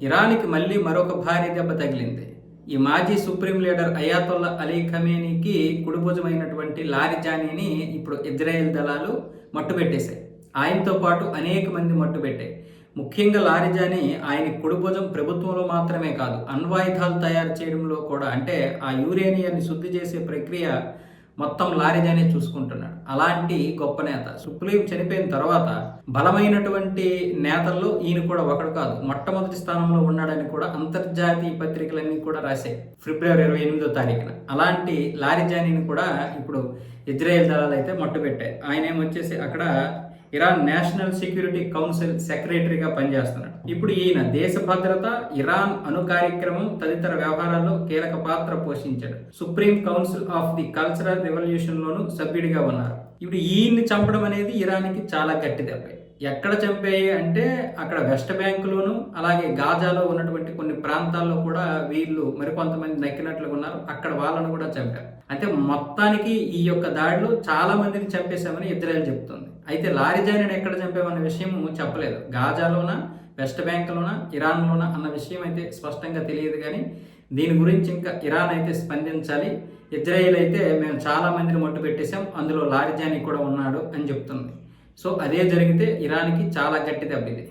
ఇరాన్‌కి మళ్ళీ మరొక భారీ దెబ్బ తగిలింది. ఈ మాజీ సుప్రీం లీడర్ అయాతొల్లా అలీ ఖమేనీకి కుడిభుజమైనటువంటి లారిజానీని ఇప్పుడు ఇజ్రాయెల్ దళాలు మట్టుపెట్టేశాయి. ఆయనతో పాటు అనేక మంది మట్టుపెట్టాయి. ముఖ్యంగా లారిజానీ ఆయన కుడిభుజం ప్రభుత్వంలో మాత్రమే కాదు, అణ్వాయుధాలు తయారు చేయడంలో కూడా, అంటే ఆ యురేనియాన్ని శుద్ధి చేసే ప్రక్రియ మొత్తం లారిజానే చూసుకుంటున్నాడు. అలాంటి గొప్ప నేత. సుప్రీం చనిపోయిన తర్వాత బలమైనటువంటి నేతల్లో ఈయన కూడా ఒకడు కాదు, మొట్టమొదటి స్థానంలో ఉన్నాడని కూడా అంతర్జాతీయ పత్రికలన్నీ కూడా రాశాయి ఫిబ్రవరి 28వ తారీఖున. అలాంటి లారిజానీని కూడా ఇప్పుడు ఇజ్రాయెల్ దళాలు అయితే మట్టుపెట్టాయి. ఆయన ఏమొచ్చేసి అక్కడ ఇరాన్ నేషనల్ సెక్యూరిటీ కౌన్సిల్ సెక్రటరీగా పనిచేస్తున్నాడు. ఇప్పుడు ఈయన దేశ భద్రత, ఇరాన్ అణు కార్యక్రమం తదితర వ్యవహారాల్లో కీలక పాత్ర పోషించాడు. Supreme Council of the Cultural Revolution లోను సభ్యుడిగా ఉన్నారు. ఇప్పుడు ఈయన్ని చంపడం అనేది ఇరాన్కి చాలా గట్టి దెబ్బ. ఎక్కడ చంపాయి అంటే అక్కడ వెస్ట్ బ్యాంకులోను, అలాగే గాజాలో ఉన్నటువంటి కొన్ని ప్రాంతాల్లో కూడా వీళ్ళు మరికొంతమంది నక్కినట్లుగా ఉన్నారు. అక్కడ వాళ్ళను కూడా చంపారు. అంటే మొత్తానికి ఈ యొక్క దాడిలో చాలా మందిని చంపేశామని ఇజ్రాయెల్ చెప్తుంది. అయితే లారిజానీని ఎక్కడ చంపామన్న విషయం చెప్పలేదు. గాజాలోనా, వెస్ట్ బ్యాంకులోనా, ఇరాన్లోనా అన్న విషయం అయితే స్పష్టంగా తెలియదు. కానీ దీని గురించి ఇంకా ఇరాన్ అయితే స్పందించాలి. ఇజ్రాయెల్ అయితే మేము చాలా మందిని మట్టు పెట్టేశాం, అందులో లారిజానీ కూడా ఉన్నాడు అని చెప్తుంది. సో అదే జరిగితే ఇరాన్కి చాలా గట్టి దెబ్బ ఇది.